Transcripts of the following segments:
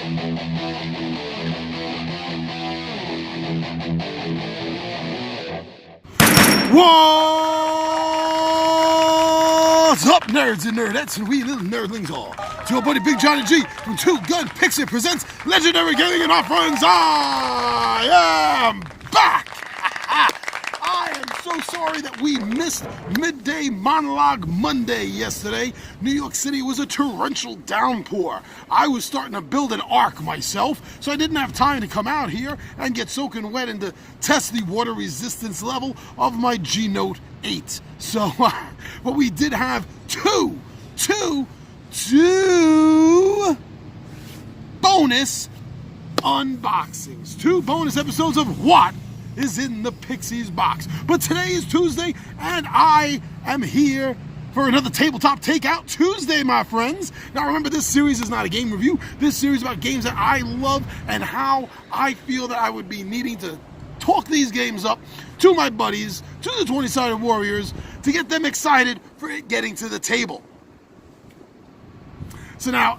What's up, nerds and nerdettes and wee little nerdlings all? It's your buddy Big Johnny G from Two Gun Pixie presents Legendary Gaming and Our Friends. I am back! I am so sorry that we missed Midday Monologue Monday yesterday. New York City was a torrential downpour. I was starting to build an ark myself, so I didn't have time to come out here and get soaking wet and to test the water resistance level of my G Note 8. So, but we did have two bonus unboxings. 2 bonus episodes of what is in the Pixie's box. But today is Tuesday, and I am here for another Tabletop Takeout Tuesday, my friends. Now remember, this series is not a game review. This series is about games that I love and how I feel that I would be needing to talk these games up to my buddies, to the 20-sided warriors, to get them excited for it getting to the table. So now,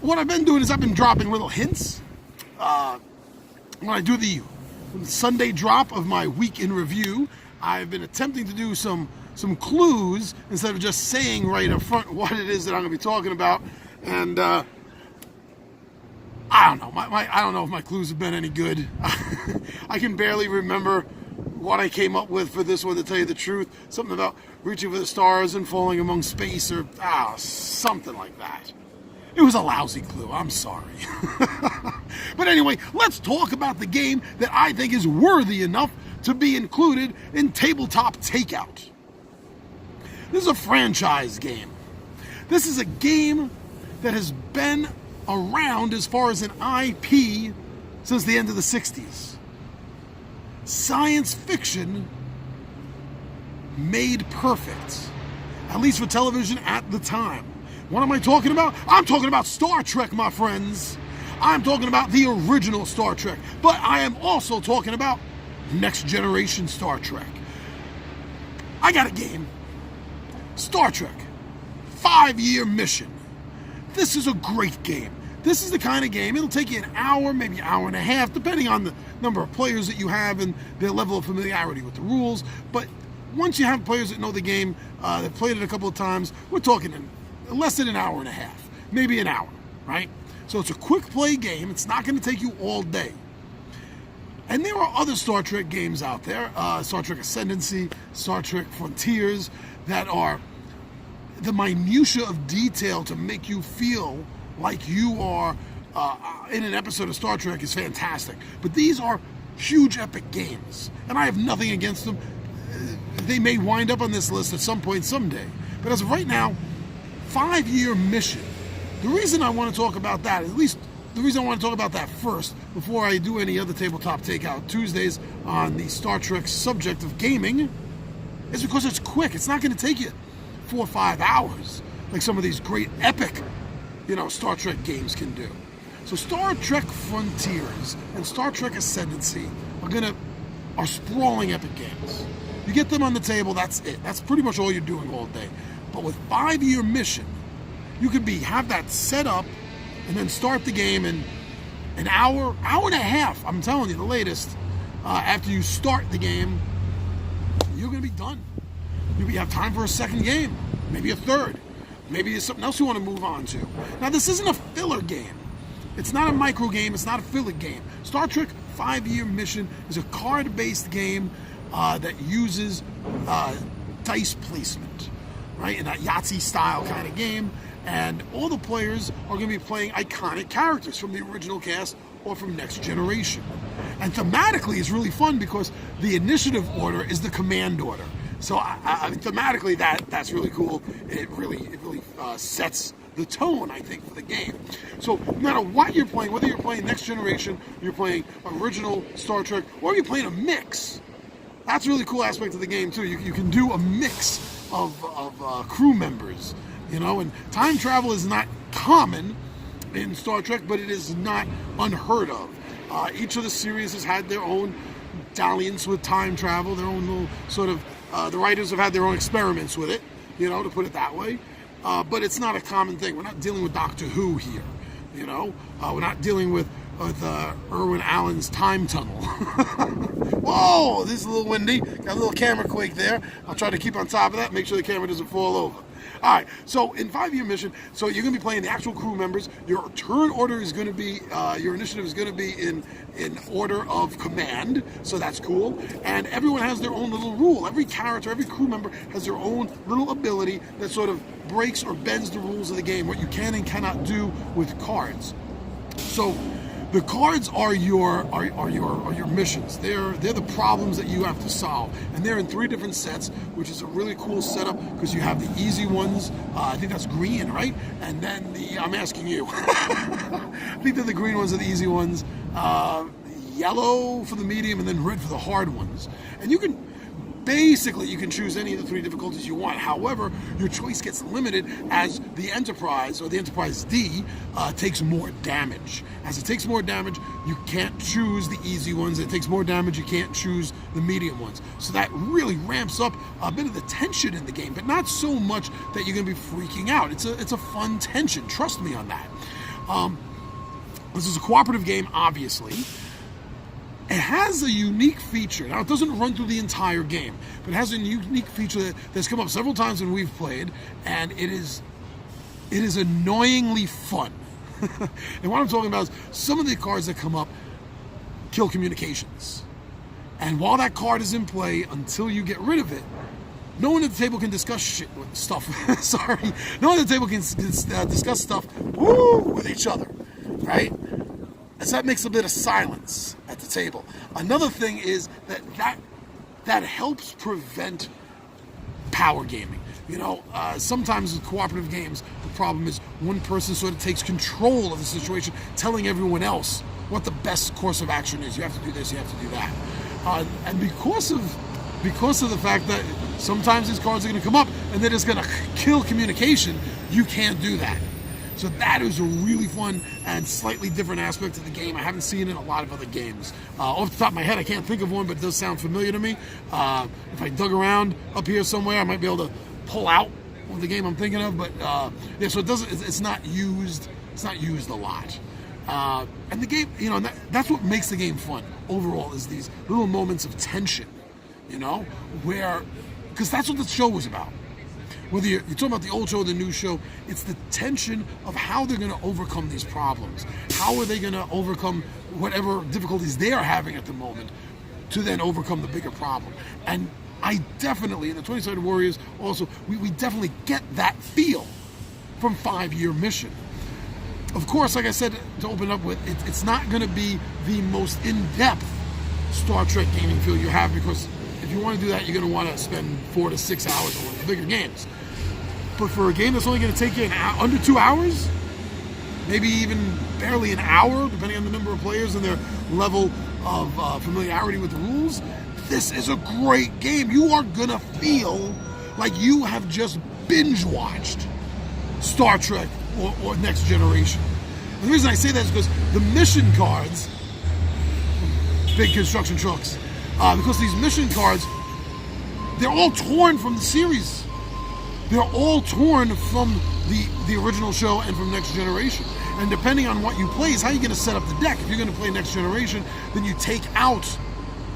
what I've been doing is I've been dropping little hints. When I do the Sunday drop of my week in review, I've been attempting to do some clues instead of just saying right up front what it is that I'm going to be talking about. And I don't know. I don't know if my clues have been any good. I can barely remember what I came up with for this one, to tell you the truth. Something about reaching for the stars and falling among space, or something like that. It was a lousy clue. I'm sorry. But anyway, let's talk about the game that I think is worthy enough to be included in Tabletop Takeout. This is a franchise game. This is a game that has been around as far as an IP since the end of the 60s. Science fiction made perfect, at least for television at the time. What am I talking about? I'm talking about Star Trek, my friends. I'm talking about the original Star Trek, but I am also talking about Next Generation Star Trek. I got a game. Star Trek, FiveYear Mission. This is a great game. This is the kind of game, it'll take you an hour, maybe an hour and a half, depending on the number of players that you have and their level of familiarity with the rules. But once you have players that know the game, that played it a couple of times, we're talking in less than an hour and a half, maybe an hour, right? So it's a quick play game. It's not going to take you all day. And there are other Star Trek games out there, Star Trek Ascendancy, Star Trek Frontiers, that are the minutia of detail to make you feel like you are in an episode of Star Trek is fantastic. But these are huge epic games, and I have nothing against them. They may wind up on this list at some point someday. But as of right now, FiveYear Mission. The reason I want to talk about that, at least the reason I want to talk about that first, before I do any other Tabletop Takeout Tuesdays on the Star Trek subject of gaming, is because it's quick. It's not going to take you 4 or 5 hours like some of these great epic, Star Trek games can do. So Star Trek Frontiers and Star Trek Ascendancy are sprawling epic games. You get them on the table, that's it. That's pretty much all you're doing all day. But with FiveYear Mission, you could have that set up and then start the game in an hour and a half. I'm telling you, the latest. After you start the game, you're going to be done. You have time for a second game, maybe a third. Maybe there's something else you want to move on to. Now, this isn't a filler game. It's not a micro game. It's not a filler game. Star Trek FiveYear Mission is a card-based game that uses dice placement, right? In that Yahtzee style kind of game. And all the players are going to be playing iconic characters from the original cast or from Next Generation. And thematically, it's really fun because the initiative order is the command order. So I mean, thematically, that's really cool. It really sets the tone, I think, for the game. So no matter what you're playing, whether you're playing Next Generation, you're playing original Star Trek, or you're playing a mix, that's a really cool aspect of the game too. You can do a mix of crew members, and time travel is not common in Star Trek, but it is not unheard of. Each of the series has had their own dalliance with time travel, their own little sort of, the writers have had their own experiments with it, to put it that way. But it's not a common thing. We're not dealing with Doctor Who here. We're not dealing with Irwin Allen's time tunnel. Whoa, this is a little windy. Got a little camera quake there. I'll try to keep on top of that, make sure the camera doesn't fall over. All right, so in FiveYear Mission, so you're going to be playing the actual crew members. Your turn order is going to be, your initiative is going to be in order of command, so that's cool. And everyone has their own little rule. Every character, every crew member has their own little ability that sort of breaks or bends the rules of the game, what you can and cannot do with cards. So the cards are your missions. They're the problems that you have to solve, and they're in 3 different sets, which is a really cool setup because you have the easy ones. I think that's green, right? And then I'm asking you. I think the green ones are the easy ones. Yellow for the medium, and then red for the hard ones. And you can choose any of the 3 difficulties you want. However, your choice gets limited as the Enterprise, or the Enterprise D, takes more damage. As it takes more damage, you can't choose the easy ones. It takes more damage, you can't choose the medium ones. So that really ramps up a bit of the tension in the game, but not so much that you're going to be freaking out. It's a fun tension. Trust me on that. This is a cooperative game, obviously. It has a unique feature. Now, it doesn't run through the entire game, but it has a unique feature that's come up several times when we've played, and it is annoyingly fun. And what I'm talking about is some of the cards that come up kill communications. And while that card is in play, until you get rid of it, no one at the table can discuss stuff. Sorry. No one at the table can discuss stuff with each other, right? So that makes a bit of silence at the table. Another thing is that helps prevent power gaming. Sometimes with cooperative games, the problem is one person sort of takes control of the situation, telling everyone else what the best course of action is. You have to do this, you have to do that. And because of the fact that sometimes these cards are going to come up and they're just going to kill communication, you can't do that. So that is a really fun and slightly different aspect of the game. I haven't seen it in a lot of other games. Off the top of my head, I can't think of one, but it does sound familiar to me. If I dug around up here somewhere, I might be able to pull out the game I'm thinking of. But yeah, so it's not used. It's not used a lot. And the game, that's what makes the game fun overall, is these little moments of tension. Because that's what the show was about. Whether you're talking about the old show or the new show, it's the tension of how they're going to overcome these problems. How are they going to overcome whatever difficulties they are having at the moment to then overcome the bigger problem? And I definitely, in the 20-Sided Warriors also, we definitely get that feel from FiveYear Mission. Of course, like I said, to open up with, it's not going to be the most in-depth Star Trek gaming feel you have, because if you want to do that, you're going to want to spend 4 to 6 hours on the bigger games. But for a game that's only going to take you under 2 hours, maybe even barely an hour, depending on the number of players and their level of familiarity with the rules, this is a great game. You are going to feel like you have just binge-watched Star Trek or Next Generation. And the reason I say that is because the mission cards, big construction trucks, because these mission cards, they're all torn from the series. They're all torn from the original show and from Next Generation. And depending on what you play is how you're going to set up the deck. If you're going to play Next Generation, then you take out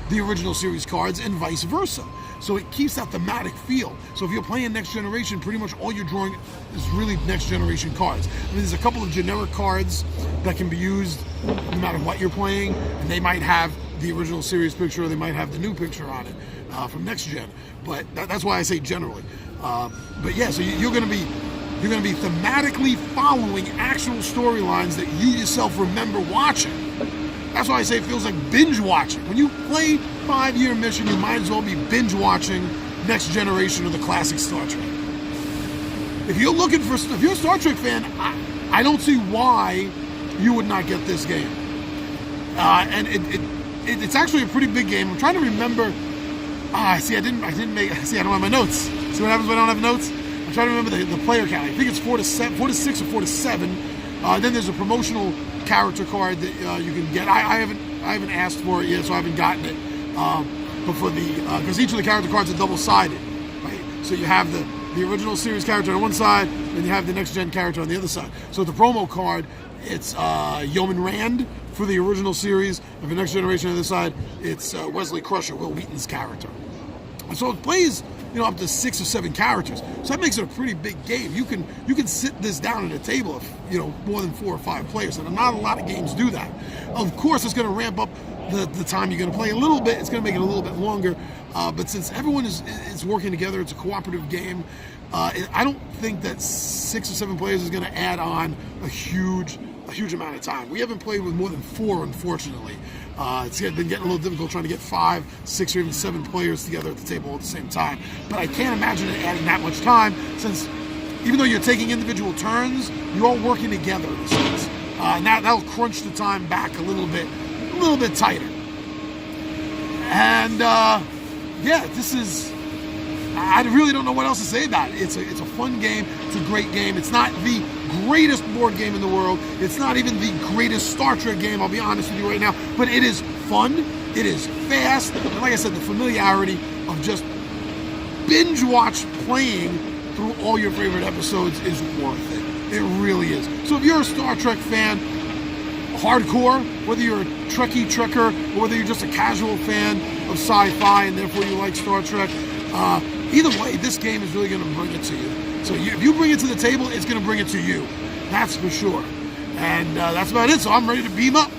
the original series cards and vice versa. So it keeps that thematic feel. So if you're playing Next Generation, pretty much all you're drawing is really Next Generation cards. I mean, there's a couple of generic cards that can be used no matter what you're playing, and they might have the original series picture, or they might have the new picture on it from Next Gen. But that's why I say generally. But yeah, so you're going to be thematically following actual storylines that you yourself remember watching. That's why I say it feels like binge watching. When you play FiveYear Mission, you might as well be binge watching Next Generation or the classic Star Trek. If you're a Star Trek fan, I don't see why you would not get this game. And it's actually a pretty big game. I'm trying to remember. I don't have my notes. See what happens when I don't have notes? I'm trying to remember the player count. I think it's 4 to 6 or 4 to 7. Then there's a promotional character card that you can get. I haven't asked for it yet, so I haven't gotten it. But for because each of the character cards are double-sided, right? So you have the original series character on one side, and you have the next gen character on the other side. So the promo card, it's Yeoman Rand for the original series, and for Next Generation on the other side, it's Wesley Crusher, Will Wheaton's character. And so it plays, up to 6 or 7 characters. So that makes it a pretty big game. You can sit this down at a table of more than 4 or 5 players, and not a lot of games do that. Of course, it's going to ramp up the time you're going to play a little bit. It's going to make it a little bit longer. But since everyone is working together, it's a cooperative game. I don't think that 6 or 7 players is going to add on a huge amount of time. We haven't played with more than 4, unfortunately. It's been getting a little difficult trying to get 5, 6, or even 7 players together at the table at the same time. But I can't imagine it adding that much time, since even though you're taking individual turns, you're all working together in a sense. And that'll crunch the time back a little bit tighter. And this is, I really don't know what else to say about it. It's a fun game. It's a great game. It's not the greatest board game in the world. It's not even the greatest Star Trek game, I'll be honest with you right now. But it is fun. It is fast. And like I said, the familiarity of just binge watch playing through all your favorite episodes is worth it. It really is. So if you're a Star Trek fan, hardcore, whether you're a Trekkie Trekker or whether you're just a casual fan of sci-fi and therefore you like Star Trek, either way, this game is really going to bring it to you. So if you bring it to the table, it's going to bring it to you. That's for sure. And that's about it. So I'm ready to beam up.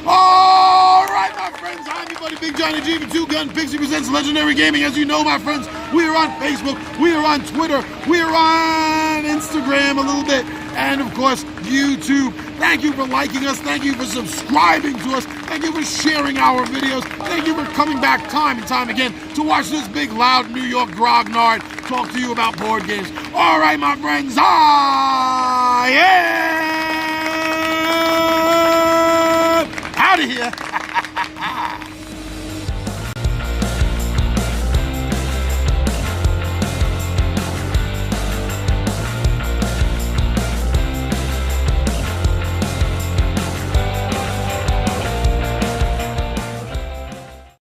All right, my friends. I'm your buddy Big Johnny G for Two Gun Pixie presents Legendary Gaming. As you know, my friends, we are on Facebook. We are on Twitter. We are on Instagram a little bit. And, of course, YouTube. Thank you for liking us. Thank you for subscribing to us. Thank you for sharing our videos. Thank you for coming back time and time again to watch this big, loud New York grognard talk to you about board games. All right, my friends, I am out of here.